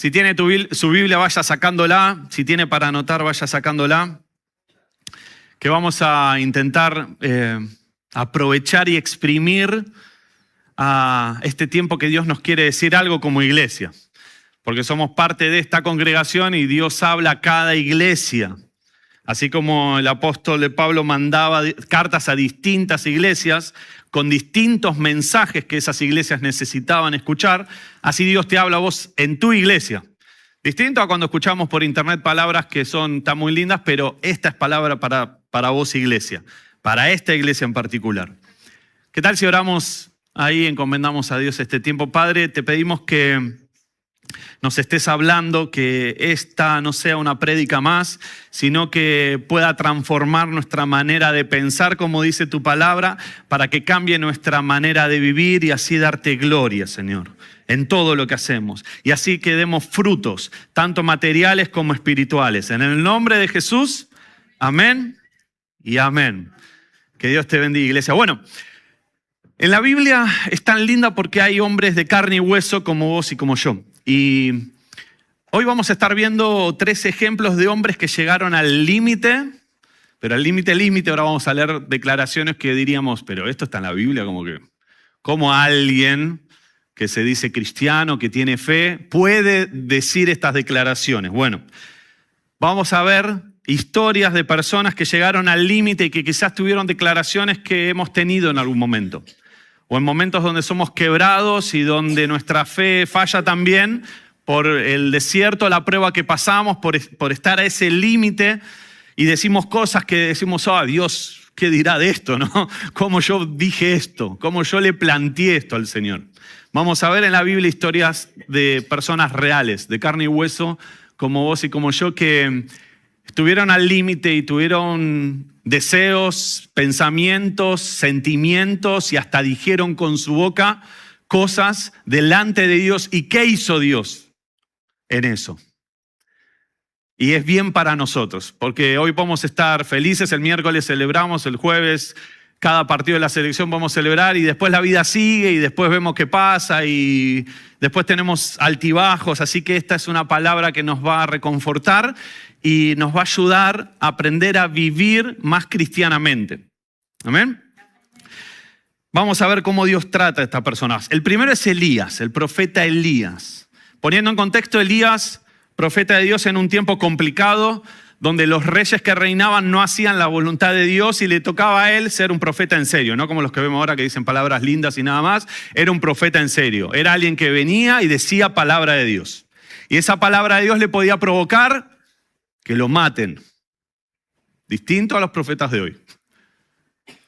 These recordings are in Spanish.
Si tiene su Biblia, vaya sacándola. Si tiene para anotar, vaya sacándola. Que vamos a intentar aprovechar y exprimir a este tiempo que Dios nos quiere decir algo como iglesia. Porque somos parte de esta congregación y Dios habla a cada iglesia. Así como el apóstol de Pablo mandaba cartas a distintas iglesias con distintos mensajes que esas iglesias necesitaban escuchar, así Dios te habla a vos en tu iglesia. Distinto a cuando escuchamos por internet palabras que están muy lindas, pero esta es palabra para vos, iglesia, para esta iglesia en particular. ¿Qué tal si oramos ahí, encomendamos a Dios este tiempo? Padre, te pedimos que nos estés hablando, que esta no sea una prédica más, sino que pueda transformar nuestra manera de pensar, como dice tu palabra, para que cambie nuestra manera de vivir y así darte gloria, Señor, en todo lo que hacemos. Y así que demos frutos, tanto materiales como espirituales. En el nombre de Jesús, amén y amén. Que Dios te bendiga, iglesia. Bueno, en la Biblia es tan linda porque hay hombres de carne y hueso como vos y como yo. Y hoy vamos a estar viendo 3 ejemplos de hombres que llegaron al límite, pero al límite, ahora vamos a leer declaraciones que diríamos, pero esto está en la Biblia, como alguien que se dice cristiano, que tiene fe, puede decir estas declaraciones. Bueno, vamos a ver historias de personas que llegaron al límite y que quizás tuvieron declaraciones que hemos tenido en algún momento. O en momentos donde somos quebrados y donde nuestra fe falla también por el desierto, la prueba que pasamos, por estar a ese límite y decimos cosas que decimos, Dios, ¿qué dirá de esto? ¿No? ¿Cómo yo dije esto? ¿Cómo yo le planteé esto al Señor? Vamos a ver en la Biblia historias de personas reales, de carne y hueso, como vos y como yo, que estuvieron al límite y tuvieron deseos, pensamientos, sentimientos y hasta dijeron con su boca cosas delante de Dios. ¿Y qué hizo Dios en eso? Y es bien para nosotros, porque hoy podemos estar felices, el miércoles celebramos, el jueves cada partido de la selección vamos a celebrar y después la vida sigue y después vemos qué pasa y después tenemos altibajos, así que esta es una palabra que nos va a reconfortar y nos va a ayudar a aprender a vivir más cristianamente. ¿Amén? Vamos a ver cómo Dios trata a estas personas. El primero es Elías, el profeta Elías. Poniendo en contexto, Elías, profeta de Dios en un tiempo complicado, donde los reyes que reinaban no hacían la voluntad de Dios y le tocaba a él ser un profeta en serio, no como los que vemos ahora que dicen palabras lindas y nada más. Era un profeta en serio, era alguien que venía y decía palabra de Dios. Y esa palabra de Dios le podía provocar que lo maten. Distinto a los profetas de hoy.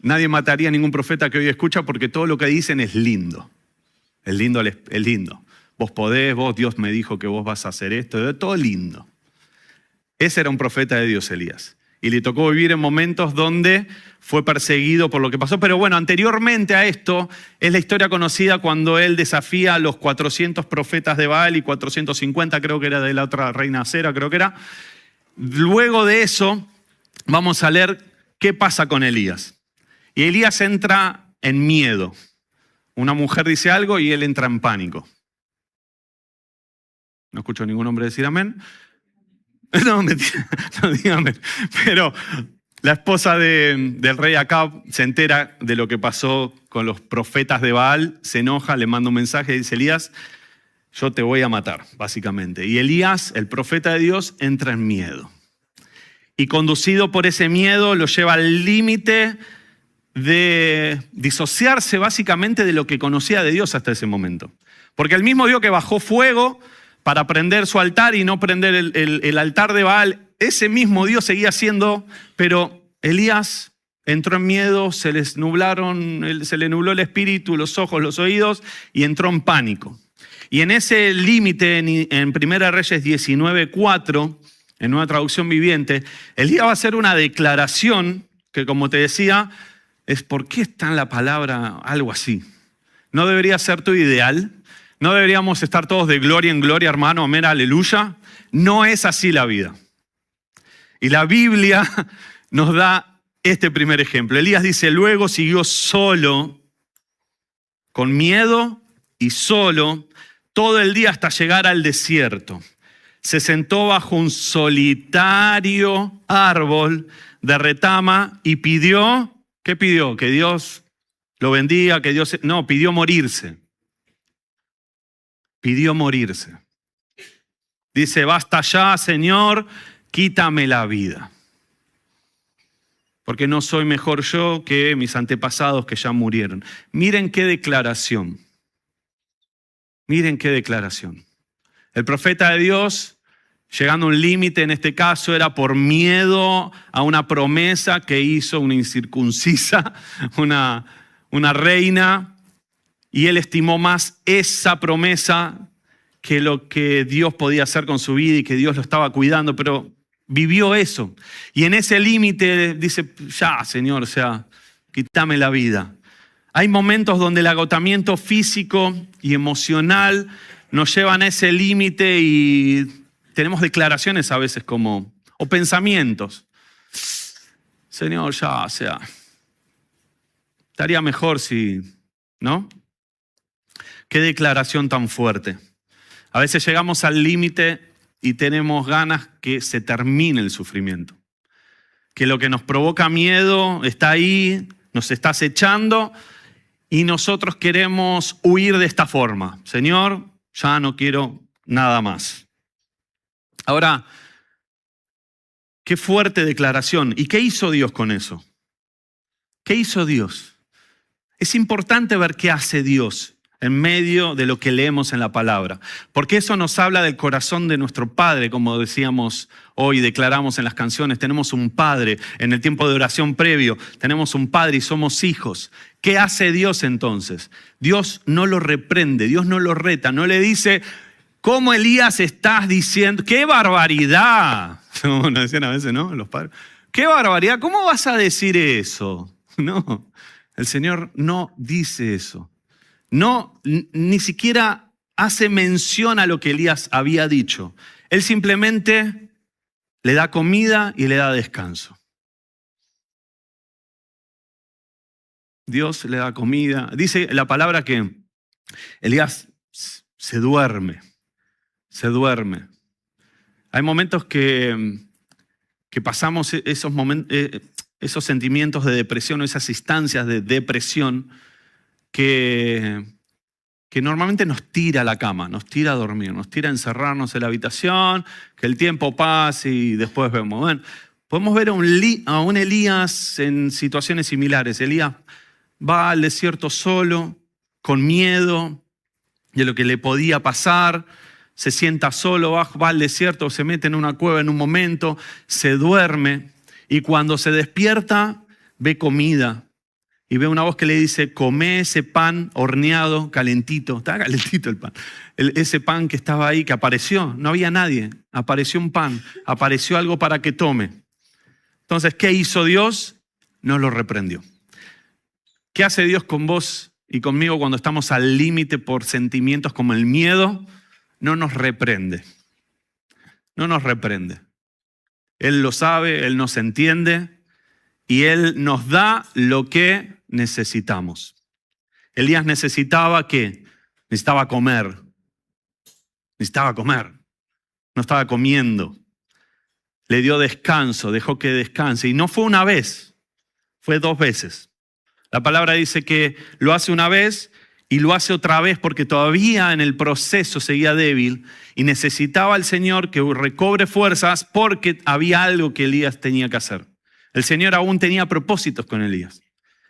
Nadie mataría a ningún profeta que hoy escucha porque todo lo que dicen es lindo. Es lindo. Vos podés, Dios me dijo que vos vas a hacer esto, todo lindo. Ese era un profeta de Dios, Elías. Y le tocó vivir en momentos donde fue perseguido por lo que pasó. Pero bueno, anteriormente a esto es la historia conocida cuando él desafía a los 400 profetas de Baal y 450, creo que era de la otra reina Acera, creo que era. Luego de eso, vamos a leer qué pasa con Elías. Y Elías entra en miedo. Una mujer dice algo y él entra en pánico. No escucho a ningún hombre decir amén. No, mentira, no dígame. Pero la esposa del rey Acab se entera de lo que pasó con los profetas de Baal, se enoja, le manda un mensaje y dice, Elías, yo te voy a matar, básicamente. Y Elías, el profeta de Dios, entra en miedo. Y conducido por ese miedo, lo lleva al límite de disociarse básicamente de lo que conocía de Dios hasta ese momento. Porque el mismo Dios que bajó fuego para prender su altar y no prender el altar de Baal, ese mismo Dios seguía siendo, pero Elías entró en miedo, se le nubló el espíritu, los ojos, los oídos y entró en pánico. Y en ese límite, en 1 Reyes 19:4, en una traducción viviente, Elías va a hacer una declaración que, como te decía, es ¿por qué está en la palabra algo así? ¿No debería ser tu ideal? ¿No deberíamos estar todos de gloria en gloria, hermano? Amén, aleluya. No es así la vida. Y la Biblia nos da este primer ejemplo. Elías dice, luego siguió solo, con miedo y solo, todo el día hasta llegar al desierto. Se sentó bajo un solitario árbol de retama y pidió, ¿qué pidió? Que Dios lo bendiga, que Dios... No, pidió morirse. Pidió morirse. Dice, basta ya, Señor, quítame la vida. Porque no soy mejor yo que mis antepasados que ya murieron. Miren qué declaración. Miren qué declaración. El profeta de Dios, llegando a un límite, en este caso era por miedo a una promesa que hizo una incircuncisa, una reina, y él estimó más esa promesa que lo que Dios podía hacer con su vida y que Dios lo estaba cuidando, pero vivió eso. Y en ese límite dice, ya, Señor, o sea, quítame la vida. Hay momentos donde el agotamiento físico y emocional nos llevan a ese límite y tenemos declaraciones a veces como, o pensamientos. Señor, ya, o sea, estaría mejor si, ¿no? Qué declaración tan fuerte. A veces llegamos al límite y tenemos ganas que se termine el sufrimiento. Que lo que nos provoca miedo está ahí, nos está acechando y nosotros queremos huir de esta forma. Señor, ya no quiero nada más. Ahora, qué fuerte declaración. ¿Y qué hizo Dios con eso? ¿Qué hizo Dios? Es importante ver qué hace Dios en medio de lo que leemos en la palabra. Porque eso nos habla del corazón de nuestro Padre, como decíamos hoy, declaramos en las canciones. Tenemos un Padre en el tiempo de oración previo. Tenemos un Padre y somos hijos. ¿Qué hace Dios entonces? Dios no lo reprende, Dios no lo reta, no le dice, ¿cómo Elías estás diciendo? ¡Qué barbaridad! Como nos decían a veces, ¿no? Los padres. ¡Qué barbaridad! ¿Cómo vas a decir eso? No, el Señor no dice eso. No, ni siquiera hace mención a lo que Elías había dicho. Él simplemente le da comida y le da descanso. Dios le da comida. Dice la palabra que Elías se duerme. Se duerme. Hay momentos que pasamos esos sentimientos de depresión, esas instancias de depresión que normalmente nos tira a la cama, nos tira a dormir, nos tira a encerrarnos en la habitación, que el tiempo pase y después vemos. Bueno, podemos ver a un Elías en situaciones similares. Elías va al desierto solo, con miedo de lo que le podía pasar, se sienta solo, va al desierto, se mete en una cueva en un momento, se duerme y cuando se despierta ve comida. Y ve una voz que le dice, come ese pan horneado, calentito. Estaba calentito el pan. Ese pan que estaba ahí, que apareció. No había nadie. Apareció un pan. Apareció algo para que tome. Entonces, ¿qué hizo Dios? No lo reprendió. ¿Qué hace Dios con vos y conmigo cuando estamos al límite por sentimientos como el miedo? No nos reprende. No nos reprende. Él lo sabe, Él nos entiende y Él nos da lo que necesitamos. Elías necesitaba ¿qué? Necesitaba comer. Necesitaba comer. No estaba comiendo. Le dio descanso, dejó que descanse. Y no fue una vez, fue 2 veces. La palabra dice que lo hace una vez y lo hace otra vez porque todavía en el proceso seguía débil y necesitaba al Señor que recobre fuerzas porque había algo que Elías tenía que hacer. El Señor aún tenía propósitos con Elías.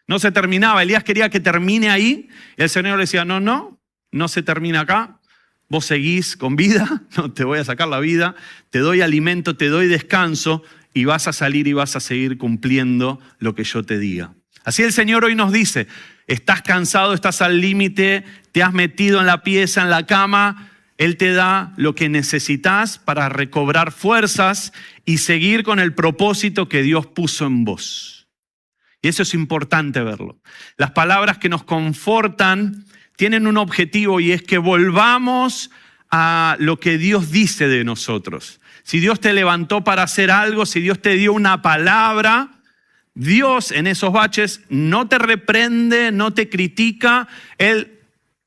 No se terminaba, Elías quería que termine ahí y el Señor le decía, no se termina acá, vos seguís con vida, no te voy a sacar la vida, te doy alimento, te doy descanso y vas a salir y vas a seguir cumpliendo lo que yo te diga. Así el Señor hoy nos dice, estás cansado, estás al límite, te has metido en la pieza, en la cama, Él te da lo que necesitas para recobrar fuerzas y seguir con el propósito que Dios puso en vos. Y eso es importante verlo. Las palabras que nos confortan tienen un objetivo y es que volvamos a lo que Dios dice de nosotros. Si Dios te levantó para hacer algo, si Dios te dio una palabra, Dios en esos baches no te reprende, no te critica, Él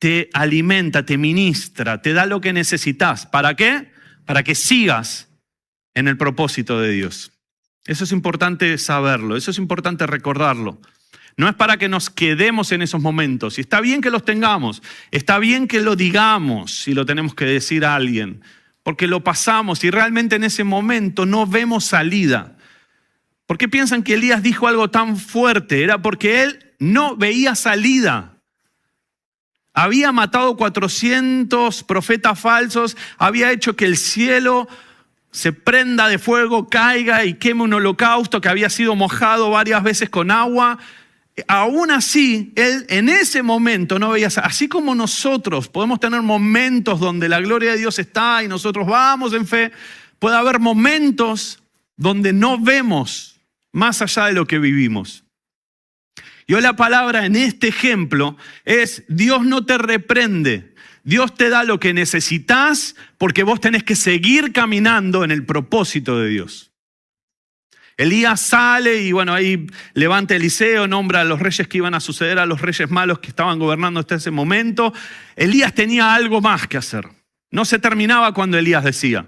te alimenta, te ministra, te da lo que necesitas. ¿Para qué? Para que sigas en el propósito de Dios. Eso es importante saberlo, eso es importante recordarlo. No es para que nos quedemos en esos momentos. Y está bien que los tengamos, está bien que lo digamos si lo tenemos que decir a alguien, porque lo pasamos y realmente en ese momento no vemos salida. ¿Por qué piensan que Elías dijo algo tan fuerte? Era porque él no veía salida. Había matado 400 profetas falsos, había hecho que el cielo se prenda de fuego, caiga y queme un holocausto que había sido mojado varias veces con agua. Aún así, él en ese momento no veía, así como nosotros podemos tener momentos donde la gloria de Dios está y nosotros vamos en fe, puede haber momentos donde no vemos más allá de lo que vivimos. Y hoy la palabra en este ejemplo es: Dios no te reprende, Dios te da lo que necesitas porque vos tenés que seguir caminando en el propósito de Dios. Elías sale y bueno, ahí levanta Eliseo, nombra a los reyes que iban a suceder a los reyes malos que estaban gobernando hasta ese momento. Elías tenía algo más que hacer. No se terminaba cuando Elías decía.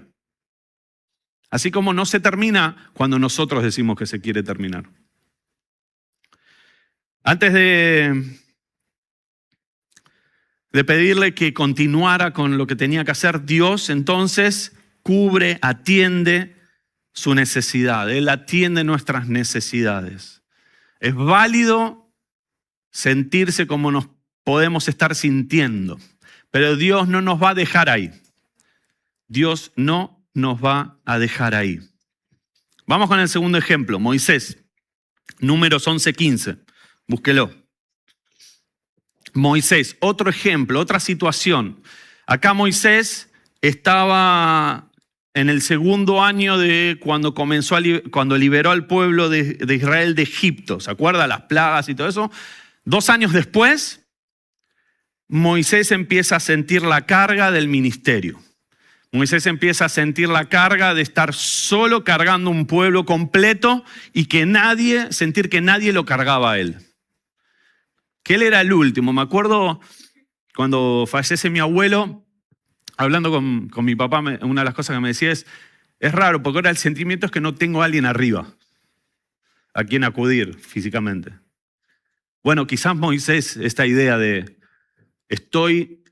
Así como no se termina cuando nosotros decimos que se quiere terminar. Antes de pedirle que continuara con lo que tenía que hacer, Dios entonces cubre, atiende su necesidad. Él atiende nuestras necesidades. Es válido sentirse como nos podemos estar sintiendo, pero Dios no nos va a dejar ahí. Dios no nos va a dejar ahí. Vamos con el segundo ejemplo, Moisés, Números 11:15. Búsquelo. Moisés, otro ejemplo, otra situación. Acá Moisés estaba en el segundo año de cuando cuando liberó al pueblo de Israel de Egipto. ¿Se acuerda? Las plagas y todo eso. 2 años después, Moisés empieza a sentir la carga del ministerio. Moisés empieza a sentir la carga de estar solo cargando un pueblo completo y sentir que nadie lo cargaba a él. Que él era el último. Me acuerdo cuando fallece mi abuelo, hablando con mi papá, una de las cosas que me decía es raro, porque ahora el sentimiento es que no tengo a alguien arriba a quien acudir físicamente. Bueno, quizás Moisés, esta idea de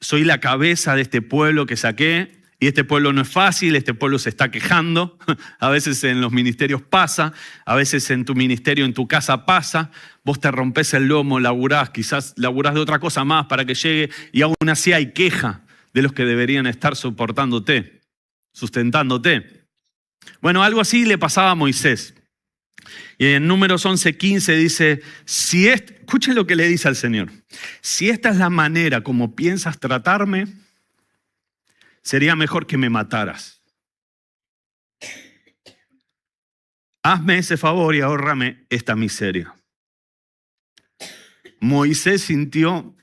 soy la cabeza de este pueblo que saqué, y este pueblo no es fácil, este pueblo se está quejando. A veces en los ministerios pasa, a veces en tu ministerio, en tu casa pasa. Vos te rompés el lomo, laburás, quizás laburás de otra cosa más para que llegue, y aún así hay queja de los que deberían estar soportándote, sustentándote. Bueno, algo así le pasaba a Moisés. Y en Números 11:15 dice, escuchen lo que le dice al Señor: si esta es la manera como piensas tratarme, sería mejor que me mataras. Hazme ese favor y ahórrame esta miseria. Moisés sintió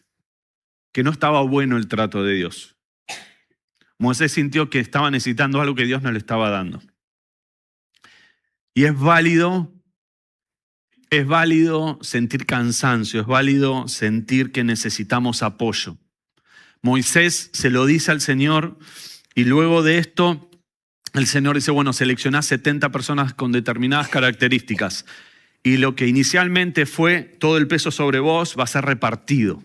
que no estaba bueno el trato de Dios. Moisés sintió que estaba necesitando algo que Dios no le estaba dando. Y es válido sentir cansancio, es válido sentir que necesitamos apoyo. Moisés se lo dice al Señor y luego de esto el Señor dice, bueno, seleccioná 70 personas con determinadas características y lo que inicialmente fue todo el peso sobre vos va a ser repartido.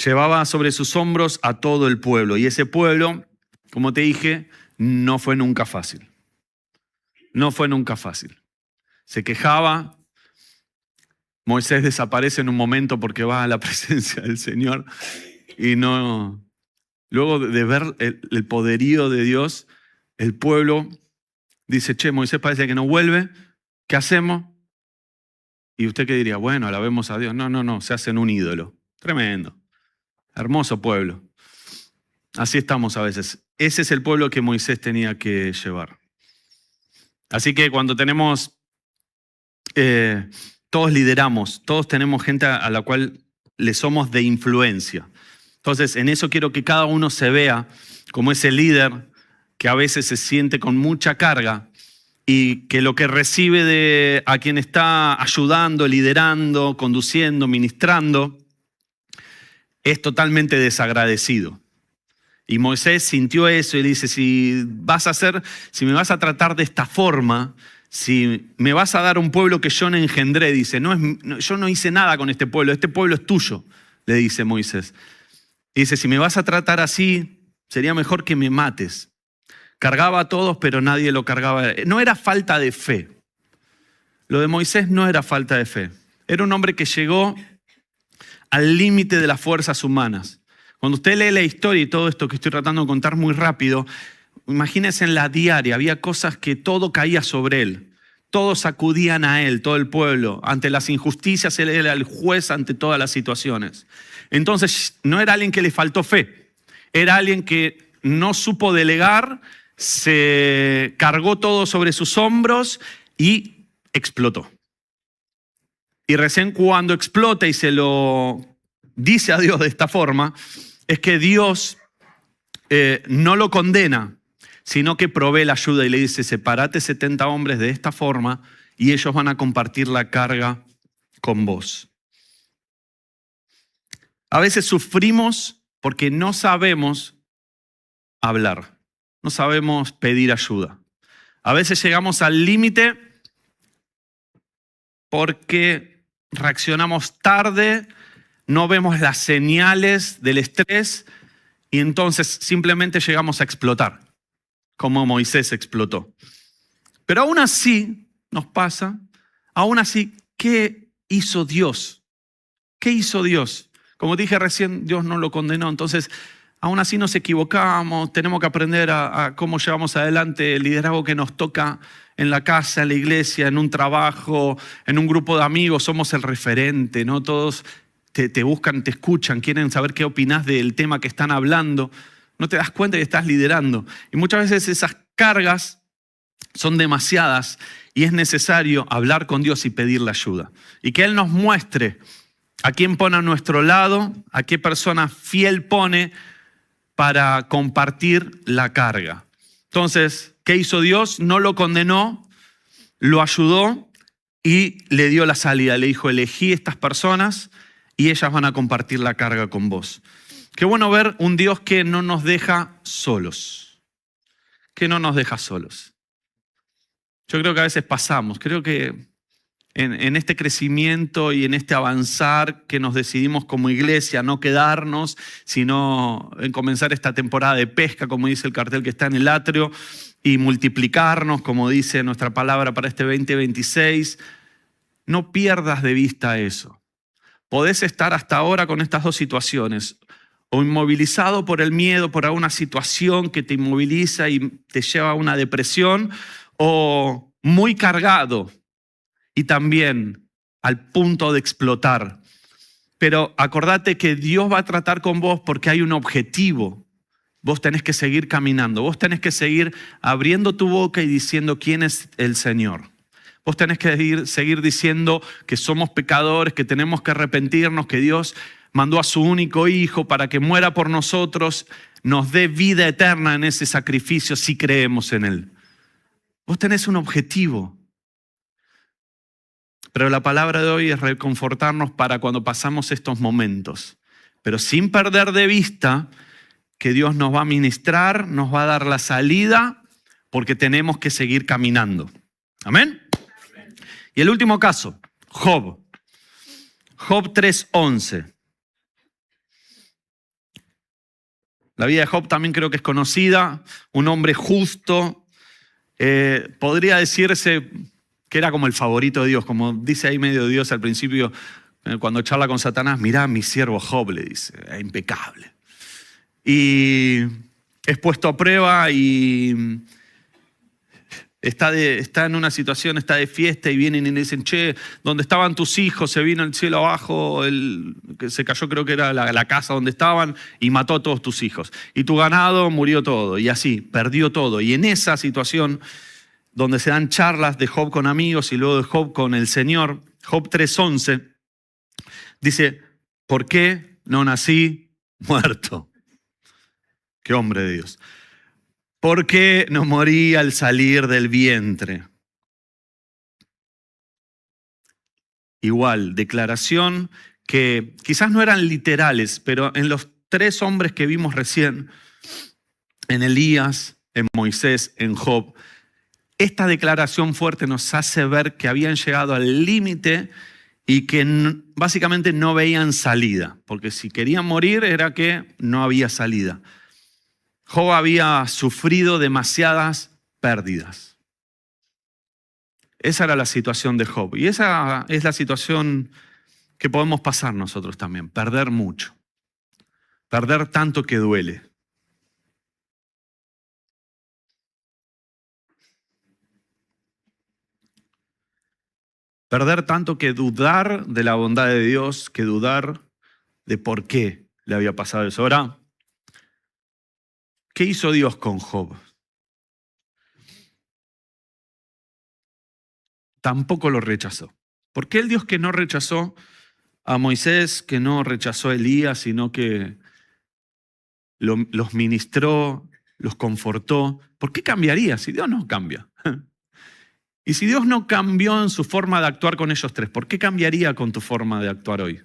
Llevaba sobre sus hombros a todo el pueblo y ese pueblo, como te dije, no fue nunca fácil. No fue nunca fácil. Se quejaba. Moisés desaparece en un momento porque va a la presencia del Señor y no. Luego de ver el poderío de Dios, el pueblo dice, che, Moisés parece que no vuelve, ¿qué hacemos? Y usted qué diría, bueno, alabemos a Dios. No, se hacen un ídolo. Tremendo. Hermoso pueblo. Así estamos a veces. Ese es el pueblo que Moisés tenía que llevar. Así que cuando tenemos, todos lideramos, todos tenemos gente a la cual le somos de influencia. Entonces, en eso quiero que cada uno se vea como ese líder que a veces se siente con mucha carga y que lo que recibe de a quien está ayudando, liderando, conduciendo, ministrando, es totalmente desagradecido. Y Moisés sintió eso y le dice, si me vas a tratar de esta forma, si me vas a dar un pueblo que yo no engendré, dice, yo no hice nada con este pueblo es tuyo, le dice Moisés. Y dice, si me vas a tratar así, sería mejor que me mates. Cargaba a todos, pero nadie lo cargaba. No era falta de fe. Lo de Moisés no era falta de fe. Era un hombre que llegó al límite de las fuerzas humanas. Cuando usted lee la historia y todo esto que estoy tratando de contar muy rápido, imagínense en la diaria, había cosas que todo caía sobre él. Todos acudían a él, todo el pueblo. Ante las injusticias, él era el juez ante todas las situaciones. Entonces, no era alguien que le faltó fe. Era alguien que no supo delegar, se cargó todo sobre sus hombros y explotó. Y recién cuando explota y se lo dice a Dios de esta forma, es que Dios no lo condena, sino que provee la ayuda y le dice, sepárate 70 hombres de esta forma y ellos van a compartir la carga con vos. A veces sufrimos porque no sabemos hablar, no sabemos pedir ayuda. A veces llegamos al límite porque reaccionamos tarde, no vemos las señales del estrés y entonces simplemente llegamos a explotar, como Moisés explotó. Pero aún así nos pasa, aún así, ¿qué hizo Dios? ¿Qué hizo Dios? Como dije recién, Dios no lo condenó, entonces aún así nos equivocamos, tenemos que aprender a cómo llevamos adelante el liderazgo que nos toca en la casa, en la iglesia, en un trabajo, en un grupo de amigos, somos el referente, ¿no? Todos te buscan, te escuchan, quieren saber qué opinás del tema que están hablando. No te das cuenta que estás liderando. Y muchas veces esas cargas son demasiadas y es necesario hablar con Dios y pedirle ayuda. Y que Él nos muestre a quién pone a nuestro lado, a qué persona fiel pone para compartir la carga. Entonces, ¿qué hizo Dios? No lo condenó, lo ayudó y le dio la salida. Le dijo, elegí estas personas y ellas van a compartir la carga con vos. Qué bueno ver un Dios que no nos deja solos. Que no nos deja solos. Yo creo que a veces pasamos. Creo que en este crecimiento y en este avanzar que nos decidimos como iglesia, no quedarnos, sino en comenzar esta temporada de pesca, como dice el cartel que está en el atrio, y multiplicarnos, como dice nuestra palabra para este 2026. No pierdas de vista eso. Podés estar hasta ahora con estas dos situaciones, o inmovilizado por el miedo, por alguna situación que te inmoviliza y te lleva a una depresión, o muy cargado y también al punto de explotar. Pero acordate que Dios va a tratar con vos porque hay un objetivo. Vos tenés que seguir caminando, vos tenés que seguir abriendo tu boca y diciendo quién es el Señor. Vos tenés que seguir diciendo que somos pecadores, que tenemos que arrepentirnos, que Dios mandó a su único hijo para que muera por nosotros, nos dé vida eterna en ese sacrificio si creemos en Él. Vos tenés un objetivo. Pero la palabra de hoy es reconfortarnos para cuando pasamos estos momentos. Pero sin perder de vista que Dios nos va a ministrar, nos va a dar la salida, porque tenemos que seguir caminando. ¿Amén? Y el último caso, Job. Job 3:11. La vida de Job también creo que es conocida, un hombre justo. Podría decirse que era como el favorito de Dios, como dice ahí medio Dios al principio, cuando charla con Satanás, mirá mi siervo Job, le dice, es impecable. Y es puesto a prueba y está en una situación, está de fiesta y vienen y le dicen, che, ¿dónde estaban tus hijos? Se vino el cielo abajo, que se cayó, creo que era la casa donde estaban y mató a todos tus hijos. Y tu ganado murió todo y así, perdió todo. Y en esa situación donde se dan charlas de Job con amigos y luego de Job con el Señor, Job 3:11, dice, ¿por qué no nací muerto? Qué hombre de Dios. ¿Por qué no morí al salir del vientre? Igual, declaración que quizás no eran literales, pero en los 3 hombres que vimos recién, en Elías, en Moisés, en Job, esta declaración fuerte nos hace ver que habían llegado al límite y que básicamente no veían salida, porque si querían morir era que no había salida. Job había sufrido demasiadas pérdidas. Esa era la situación de Job, y esa es la situación que podemos pasar nosotros también, perder mucho, perder tanto que duele. Perder tanto que dudar de la bondad de Dios, que dudar de por qué le había pasado eso. Ahora, ¿qué hizo Dios con Job? Tampoco lo rechazó. ¿Por qué el Dios que no rechazó a Moisés, que no rechazó a Elías, sino que los ministró, los confortó? ¿Por qué cambiaría si Dios no cambia? Y si Dios no cambió en su forma de actuar con ellos 3, ¿por qué cambiaría con tu forma de actuar hoy?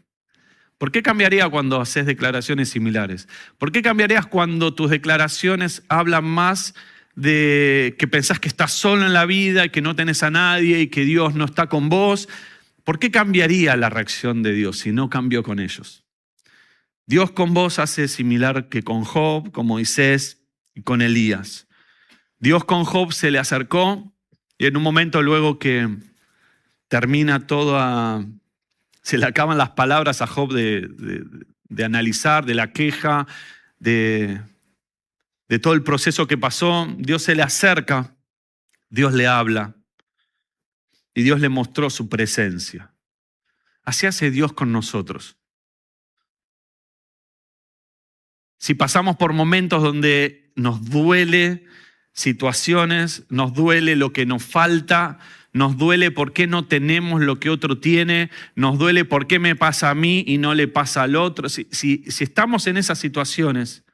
¿Por qué cambiaría cuando haces declaraciones similares? ¿Por qué cambiarías cuando tus declaraciones hablan más de que pensás que estás solo en la vida y que no tenés a nadie y que Dios no está con vos? ¿Por qué cambiaría la reacción de Dios si no cambió con ellos? Dios con vos hace similar que con Job, con Moisés y con Elías. Dios con Job se le acercó y en un momento luego que termina toda... Se le acaban las palabras a Job de analizar, de la queja, de todo el proceso que pasó. Dios se le acerca, Dios le habla y Dios le mostró su presencia. Así hace Dios con nosotros. Si pasamos por momentos donde nos duele situaciones, nos duele lo que nos falta, nos duele por qué no tenemos lo que otro tiene, nos duele por qué me pasa a mí y no le pasa al otro. Si estamos en esas situaciones,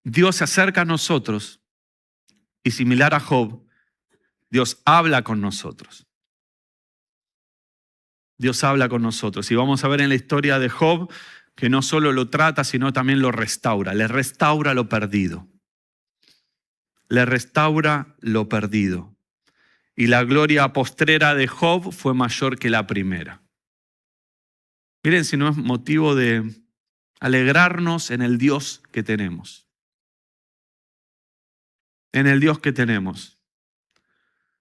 Dios se acerca a nosotros y similar a Job, Dios habla con nosotros. Dios habla con nosotros. Y vamos a ver en la historia de Job que no solo lo trata, sino también lo restaura. Le restaura lo perdido. Le restaura lo perdido. Y la gloria postrera de Job fue mayor que la primera. Miren si no es motivo de alegrarnos en el Dios que tenemos. En el Dios que tenemos.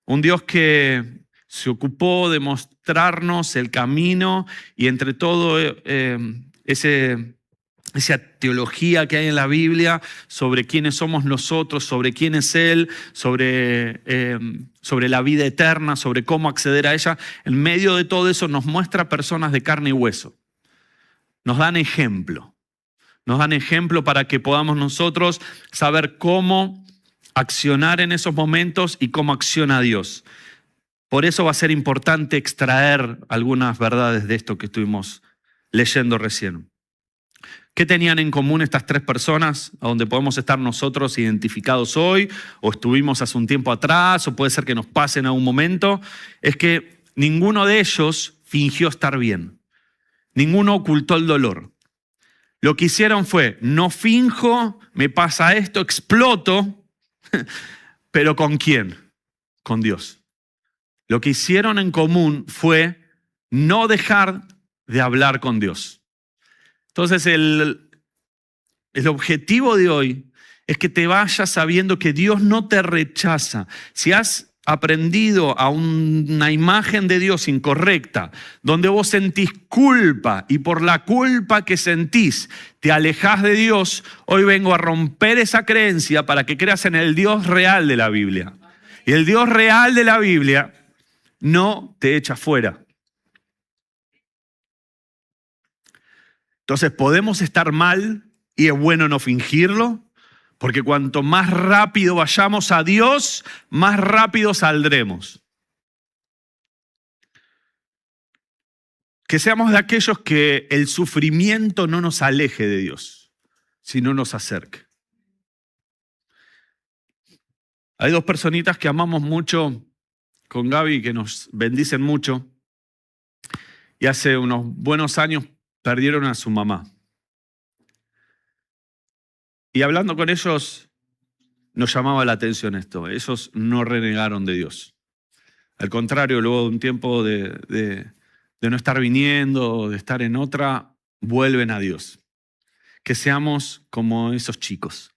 Un Dios que se ocupó de mostrarnos el camino y entre todo esa teología que hay en la Biblia sobre quiénes somos nosotros, sobre quién es Él, sobre la vida eterna, sobre cómo acceder a ella. En medio de todo eso nos muestra personas de carne y hueso. Nos dan ejemplo. Nos dan ejemplo para que podamos nosotros saber cómo accionar en esos momentos y cómo acciona Dios. Por eso va a ser importante extraer algunas verdades de esto que estuvimos leyendo recién. ¿Qué tenían en común estas 3 personas a donde podemos estar nosotros identificados hoy o estuvimos hace un tiempo atrás o puede ser que nos pase en algún momento? Es que ninguno de ellos fingió estar bien. Ninguno ocultó el dolor. Lo que hicieron fue, no finjo, me pasa esto, exploto, pero ¿con quién? Con Dios. Lo que hicieron en común fue no dejar de hablar con Dios. Entonces el objetivo de hoy es que te vayas sabiendo que Dios no te rechaza. Si has aprendido a una imagen de Dios incorrecta, donde vos sentís culpa y por la culpa que sentís te alejás de Dios, hoy vengo a romper esa creencia para que creas en el Dios real de la Biblia. Y el Dios real de la Biblia no te echa fuera. Entonces podemos estar mal y es bueno no fingirlo, porque cuanto más rápido vayamos a Dios, más rápido saldremos. Que seamos de aquellos que el sufrimiento no nos aleje de Dios, sino nos acerque. Hay 2 personitas que amamos mucho con Gaby, que nos bendicen mucho. y hace unos buenos años perdieron a su mamá. Y hablando con ellos, nos llamaba la atención esto. Ellos no renegaron de Dios. Al contrario, luego de un tiempo de no estar viniendo, de estar en otra, vuelven a Dios. Que seamos como esos chicos.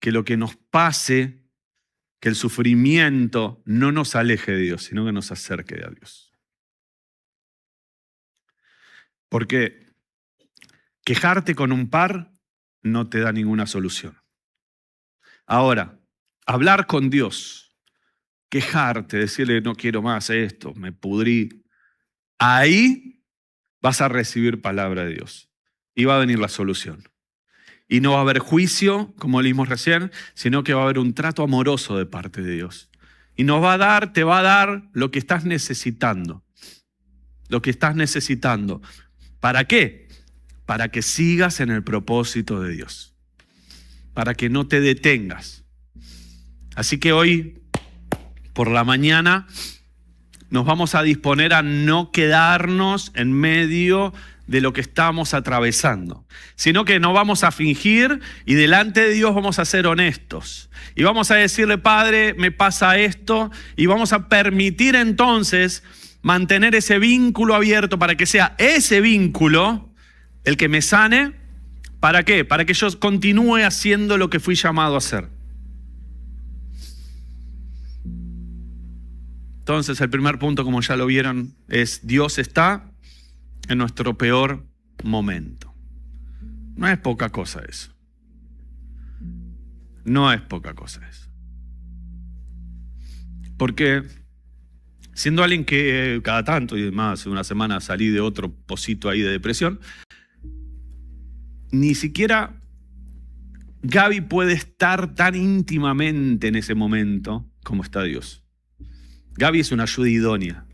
Que lo que nos pase, que el sufrimiento no nos aleje de Dios, sino que nos acerque a Dios. Porque quejarte con un par no te da ninguna solución. Ahora, hablar con Dios, quejarte, decirle no quiero más esto, me pudrí, ahí vas a recibir palabra de Dios y va a venir la solución. Y no va a haber juicio, como leímos recién, sino que va a haber un trato amoroso de parte de Dios. Y te va a dar lo que estás necesitando. Lo que estás necesitando. ¿Para qué? Para que sigas en el propósito de Dios. Para que no te detengas. Así que hoy, por la mañana, nos vamos a disponer a no quedarnos en medio de lo que estamos atravesando, sino que no vamos a fingir y delante de Dios vamos a ser honestos. Y vamos a decirle, Padre, me pasa esto, y vamos a permitir entonces mantener ese vínculo abierto para que sea ese vínculo el que me sane. ¿Para qué? Para que yo continúe haciendo lo que fui llamado a hacer. Entonces, el primer punto, como ya lo vieron, es Dios está en nuestro peor momento. No es poca cosa eso. No es poca cosa eso. Porque siendo alguien que cada tanto, y más hace una semana salí de otro pocito ahí de depresión, ni siquiera Gaby puede estar tan íntimamente en ese momento como está Dios. Gaby es una ayuda idónea.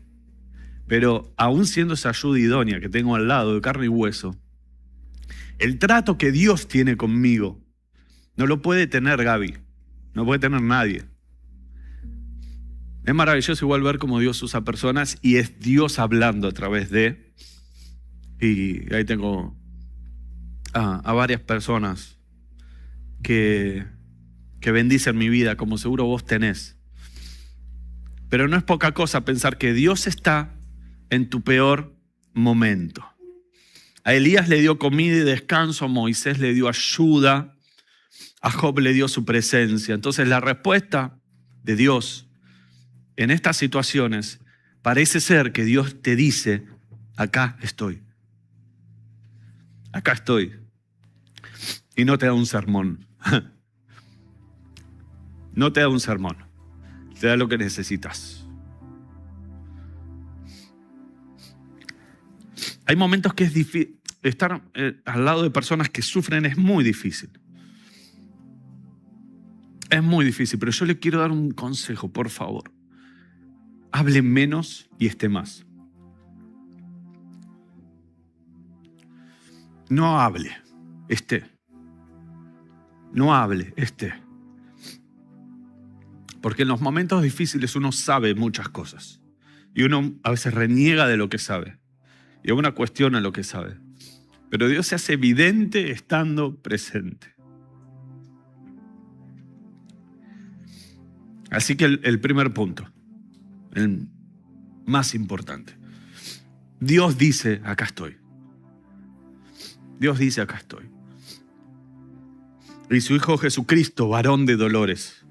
Pero aún siendo esa ayuda idónea que tengo al lado de carne y hueso, el trato que Dios tiene conmigo no lo puede tener Gaby, no puede tener nadie. Es maravilloso igual ver cómo Dios usa personas y es Dios hablando a través de... Y ahí tengo a varias personas que bendicen mi vida, como seguro vos tenés. Pero no es poca cosa pensar que Dios está en tu peor momento. A Elías le dio comida y descanso, a Moisés le dio ayuda, a Job le dio su presencia. Entonces la respuesta de Dios en estas situaciones parece ser que Dios te dice, acá estoy. Acá estoy. Y no te da un sermón. No te da un sermón. Te da lo que necesitas. Hay momentos que es difícil. Estar al lado de personas que sufren es muy difícil. Es muy difícil, pero yo le quiero dar un consejo, por favor. Hable menos y esté más. No hable, esté. No hable, esté. Porque en los momentos difíciles uno sabe muchas cosas. Y uno a veces reniega de lo que sabe. Y uno cuestiona lo que sabe. Pero Dios se hace evidente estando presente. Así que el primer punto, el más importante. Dios dice, acá estoy. Dios dice, acá estoy. Y su Hijo Jesucristo, varón de dolores.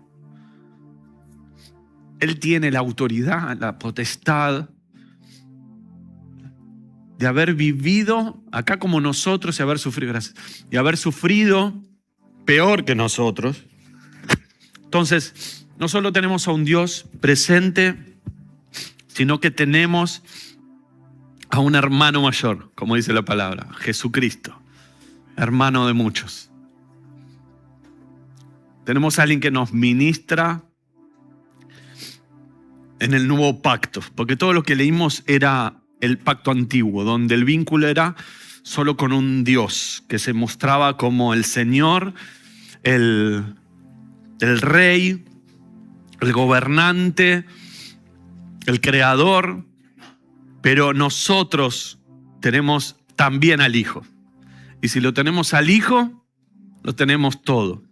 Él tiene la autoridad, la potestad de haber vivido acá como nosotros y haber sufrido, gracias, y haber sufrido peor que nosotros. Entonces, no solo tenemos a un Dios presente, sino que tenemos a un hermano mayor, como dice la palabra, Jesucristo, hermano de muchos. Tenemos a alguien que nos ministra en el nuevo pacto, porque todo lo que leímos era el pacto antiguo, donde el vínculo era solo con un Dios que se mostraba como el Señor, el Rey, el gobernante, el Creador. Pero nosotros tenemos también al Hijo. Y si lo tenemos al Hijo, lo tenemos todo.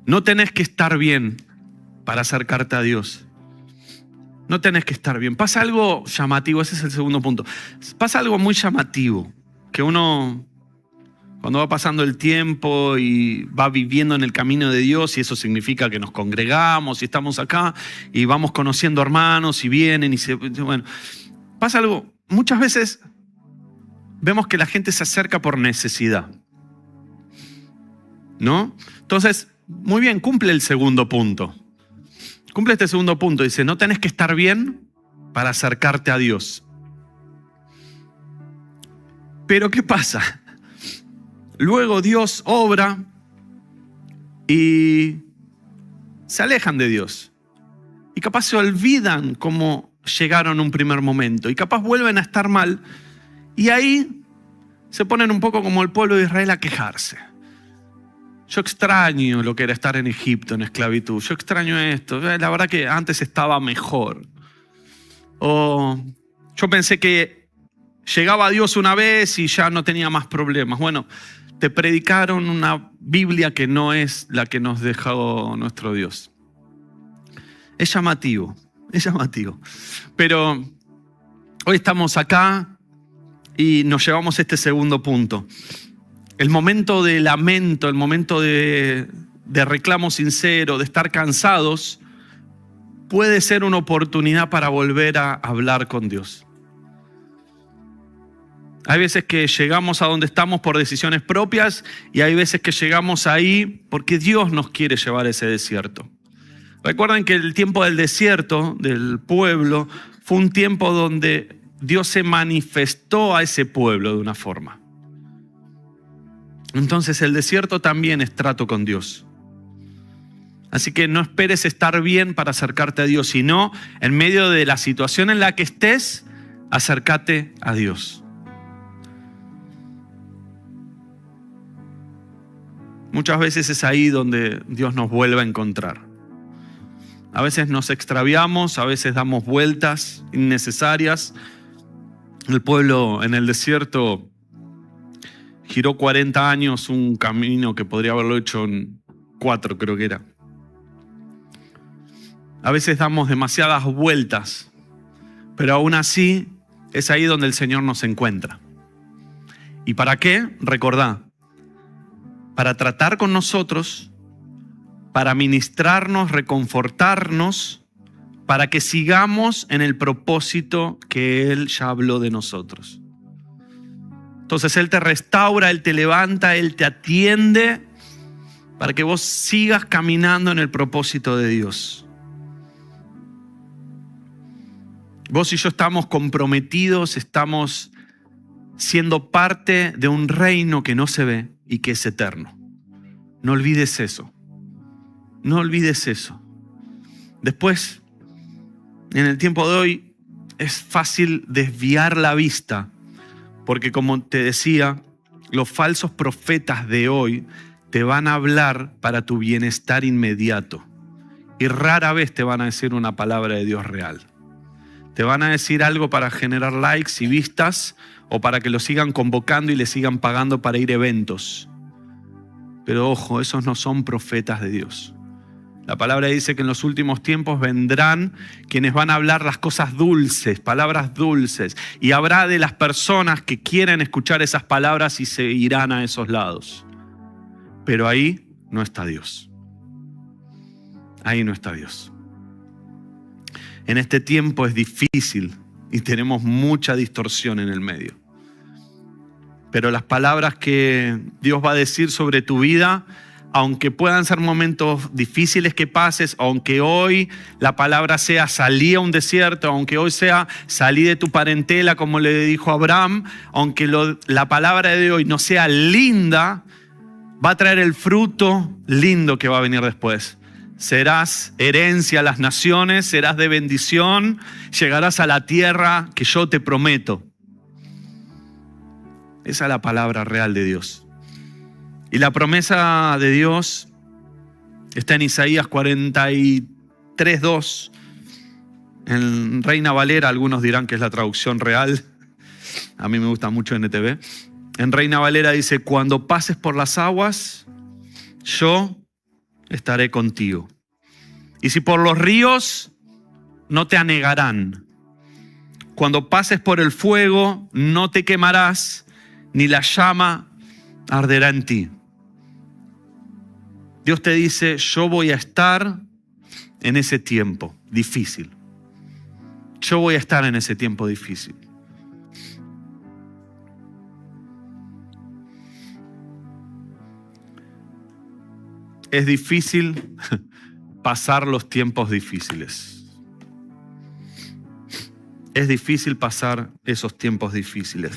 No tenés que estar bien para acercarte a Dios. No tenés que estar bien. Pasa algo llamativo, ese es el segundo punto. Pasa algo muy llamativo, que uno, cuando va pasando el tiempo y va viviendo en el camino de Dios, y eso significa que nos congregamos y estamos acá y vamos conociendo hermanos y vienen bueno, pasa algo. Muchas veces vemos que la gente se acerca por necesidad, ¿no? Entonces, muy bien, cumple el segundo punto. Cumple este segundo punto. Dice, no tenés que estar bien para acercarte a Dios. Pero ¿qué pasa? Luego Dios obra y se alejan de Dios. Y capaz se olvidan cómo llegaron un primer momento. Y capaz vuelven a estar mal. Y ahí se ponen un poco como el pueblo de Israel a quejarse. Yo extraño lo que era estar en Egipto, en esclavitud. Yo extraño esto. La verdad que antes estaba mejor. O yo pensé que llegaba a Dios una vez y ya no tenía más problemas. Bueno, te predicaron una Biblia que no es la que nos dejó nuestro Dios. Es llamativo, es llamativo. Pero hoy estamos acá y nos llevamos este segundo punto. El momento de lamento, el momento de reclamo sincero, de estar cansados, puede ser una oportunidad para volver a hablar con Dios. Hay veces que llegamos a donde estamos por decisiones propias y hay veces que llegamos ahí porque Dios nos quiere llevar a ese desierto. Recuerden que el tiempo del desierto, del pueblo, fue un tiempo donde Dios se manifestó a ese pueblo de una forma. Entonces el desierto también es trato con Dios. Así que no esperes estar bien para acercarte a Dios, sino en medio de la situación en la que estés, acércate a Dios. Muchas veces es ahí donde Dios nos vuelve a encontrar. A veces nos extraviamos, a veces damos vueltas innecesarias. El pueblo en el desierto giró 40 años un camino que podría haberlo hecho en 4, creo que era. A veces damos demasiadas vueltas, pero aún así es ahí donde el Señor nos encuentra. ¿Y para qué? Recordá, para tratar con nosotros, para ministrarnos, reconfortarnos, para que sigamos en el propósito que Él ya habló de nosotros. Entonces Él te restaura, Él te levanta, Él te atiende para que vos sigas caminando en el propósito de Dios. Vos y yo estamos comprometidos, estamos siendo parte de un reino que no se ve y que es eterno. No olvides eso. No olvides eso. Después, en el tiempo de hoy, es fácil desviar la vista. Porque como te decía, los falsos profetas de hoy te van a hablar para tu bienestar inmediato. Y rara vez te van a decir una palabra de Dios real. Te van a decir algo para generar likes y vistas o para que lo sigan convocando y le sigan pagando para ir a eventos. Pero ojo, esos no son profetas de Dios. La palabra dice que en los últimos tiempos vendrán quienes van a hablar las cosas dulces, palabras dulces. Y habrá de las personas que quieren escuchar esas palabras y se irán a esos lados. Pero ahí no está Dios. Ahí no está Dios. En este tiempo es difícil y tenemos mucha distorsión en el medio. Pero las palabras que Dios va a decir sobre tu vida, aunque puedan ser momentos difíciles que pases, aunque hoy la palabra sea salí a un desierto, aunque hoy sea salí de tu parentela, como le dijo Abraham, aunque la palabra de hoy no sea linda, va a traer el fruto lindo que va a venir después. Serás herencia a las naciones, serás de bendición, llegarás a la tierra que yo te prometo. Esa es la palabra real de Dios. Y la promesa de Dios está en Isaías 43:2. En Reina Valera, algunos dirán que es la traducción real. A mí me gusta mucho NTV. En Reina Valera dice, cuando pases por las aguas, yo estaré contigo. Y si por los ríos, no te anegarán. Cuando pases por el fuego, no te quemarás, ni la llama arderá en ti. Dios te dice, yo voy a estar en ese tiempo difícil. Yo voy a estar en ese tiempo difícil. Es difícil pasar los tiempos difíciles. Es difícil pasar esos tiempos difíciles.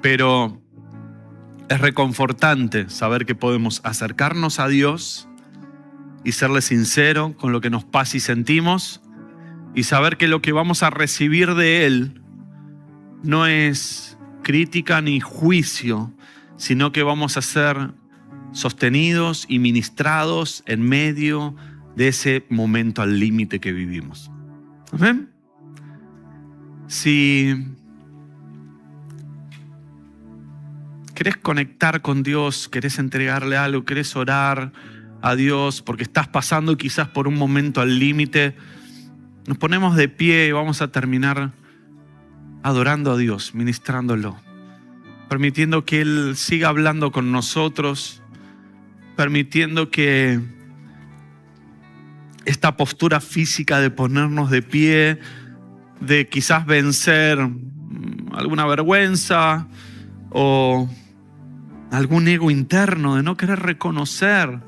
Pero es reconfortante saber que podemos acercarnos a Dios y serle sincero con lo que nos pasa y sentimos, y saber que lo que vamos a recibir de Él no es crítica ni juicio, sino que vamos a ser sostenidos y ministrados en medio de ese momento al límite que vivimos. ¿Amén? Si querés conectar con Dios, querés entregarle algo, querés orar a Dios porque estás pasando quizás por un momento al límite, nos ponemos de pie y vamos a terminar adorando a Dios, ministrándolo, permitiendo que Él siga hablando con nosotros, permitiendo que esta postura física de ponernos de pie, de quizás vencer alguna vergüenza o algún ego interno, de no querer reconocer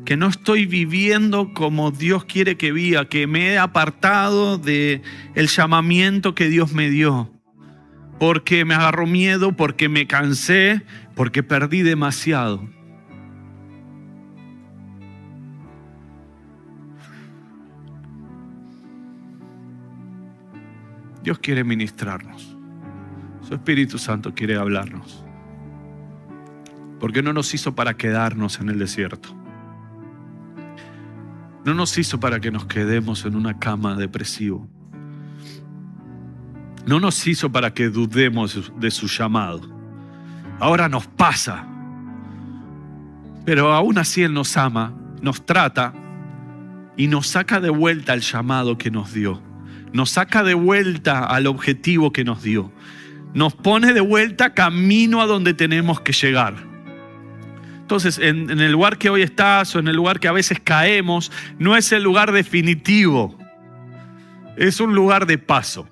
que no estoy viviendo como Dios quiere que viva, que me he apartado del llamamiento que Dios me dio, porque me agarró miedo, porque me cansé, porque perdí demasiado. Dios quiere ministrarnos. Su Espíritu Santo quiere hablarnos. Porque no nos hizo para quedarnos en el desierto. No nos hizo para que nos quedemos en una cama depresivo. No nos hizo para que dudemos de su llamado. Ahora nos pasa. Pero aún así Él nos ama, nos trata y nos saca de vuelta al llamado que nos dio. Nos saca de vuelta al objetivo que nos dio. Nos pone de vuelta camino a donde tenemos que llegar. Entonces, en el lugar que hoy estás o en el lugar que a veces caemos, no es el lugar definitivo. Es un lugar de paso.